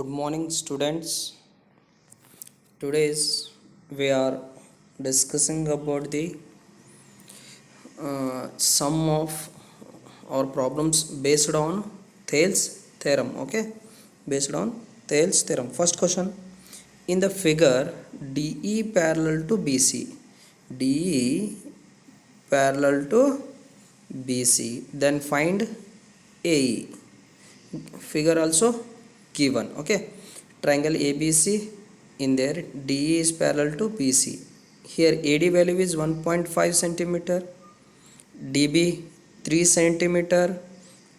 Good morning, students. Today's we are discussing about the sum of or problems based on Thales theorem. Okay, based on Thales theorem. First question: in the figure, DE parallel to BC. DE parallel to BC. Then find AE. Figure also given. Okay, triangle ABC, in there DE is parallel to BC. Here AD value is 1.5 centimeter, DB 3 centimeter,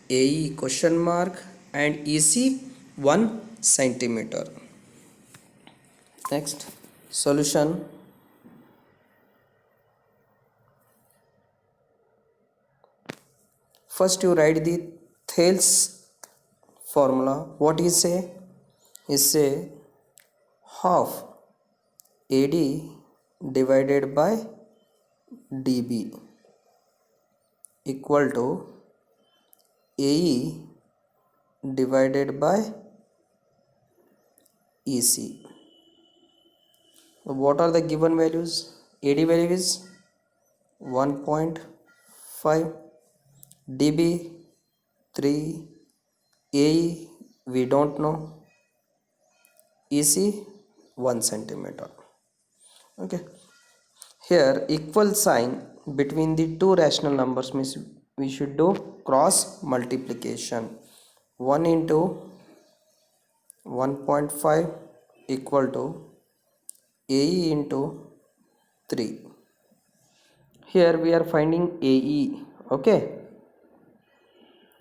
AE question mark, and EC 1 centimeter. Next solution: first you write the Thales formula. What is say? Is say half AD divided by DB equal to AE divided by EC. What are the given values? AD value is 1.5, DB 3, AE we don't know, EC 1 centimeter. Okay, here equal sign between the two rational numbers means we should do cross multiplication. 1 into 1.5 equal to AE into 3. Here we are finding AE. Okay,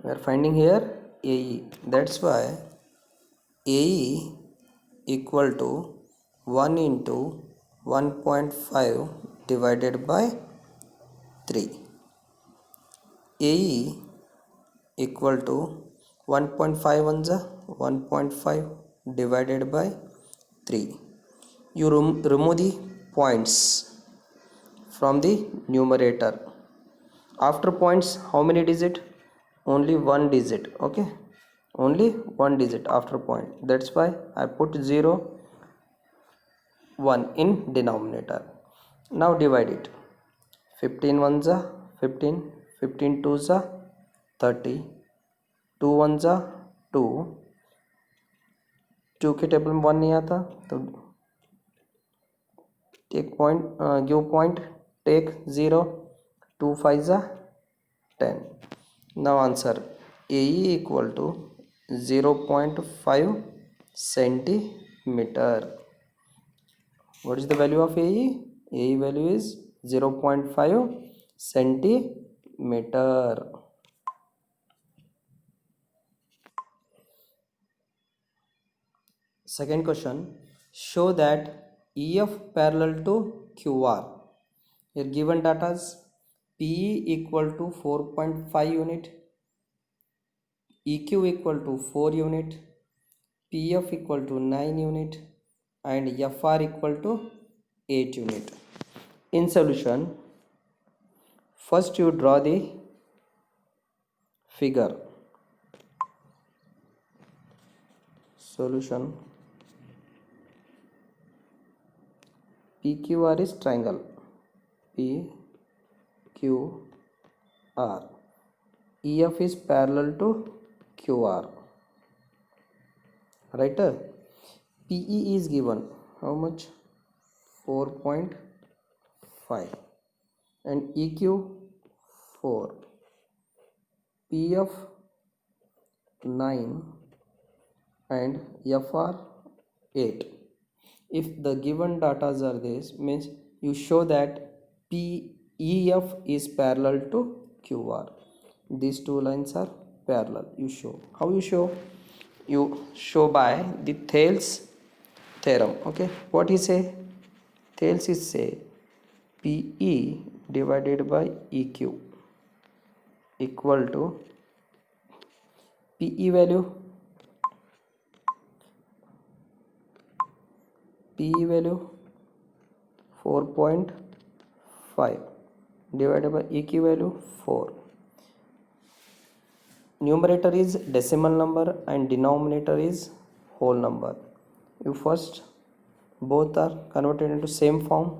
we are finding here AE. That's why AE equal to 1 into 1.5 divided by 3. AE equal to 1.5 1.5 divided by 3. You remove the points from the numerator. After points, how many digit? Only one digit. Okay, only one digit after point. That's why I put 0 1 in denominator. Now divide it. 15 ones are 15, 15 twos are 30, 2 ones are 2, 2 के table में 1 नहीं आता तो take point, give point, take 0, 2 5 are 10. Now answer AE equal to 0.5 centimeter. What is the value of AE? AE value is 0.5 centimeter. Second question: show that EF parallel to QR. Here given data is PE equal to 4.5 unit, EQ equal to 4 unit, PF equal to 9 unit, and FR equal to 8 unit. In solution, first you draw the figure. Solution: PQR is triangle. PQR. EF is parallel to QR. Right? PE is given. How much? 4.5. And EQ 4. PF 9. And FR 8. If the given data are this, means you show that PEF is parallel to QR. These two lines are parallel. You show. How you show? You show by the Thales theorem. Okay, what he say? Thales is say PE divided by EQ equal to PE value 4.5 divided by EQ value 4. Numerator is decimal number and denominator is whole number. You first both are converted into same form.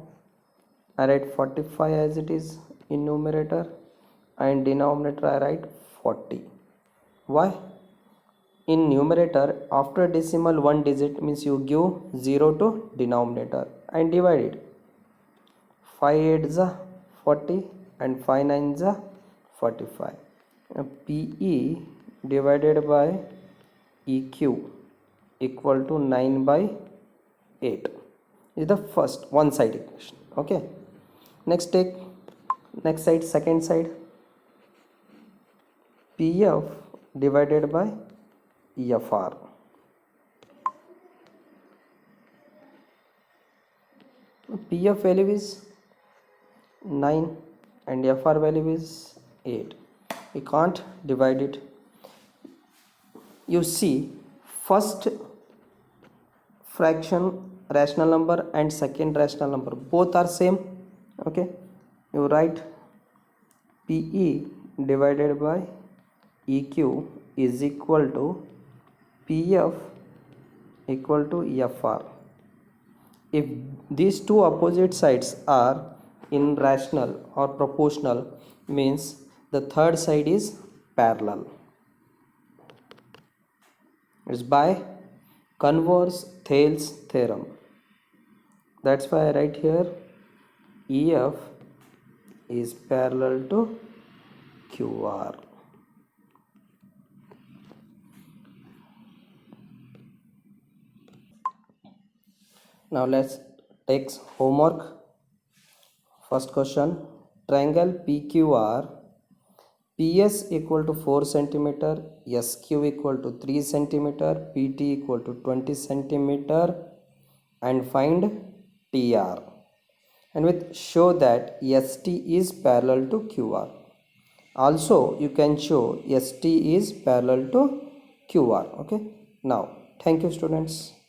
I write 45 as it is in numerator, and denominator I write 40. Why? In numerator, after decimal one digit means you give 0 to denominator and divide it. 5 8 is 40 and 5 9 is 45. PE divided by EQ equal to 9 by 8 is the first one side equation. Okay, next take next side, second side. PF divided by FR. PF value is 9 and FR value is 8. We can't divide it. You see, first fraction rational number and second rational number both are same. Okay, you write PE divided by EQ is equal to PF equal to FR. If these two opposite sides are in rational or proportional, means the third side is parallel. It's by converse Thales theorem. That's why I write here EF is parallel to QR. Now let's take homework. First question, triangle PQR, PS equal to 4 centimeter, SQ equal to 3 centimeter, PT equal to 20 centimeter, and find TR. And with show that ST is parallel to QR. Also you can show ST is parallel to QR. Okay, now thank you students.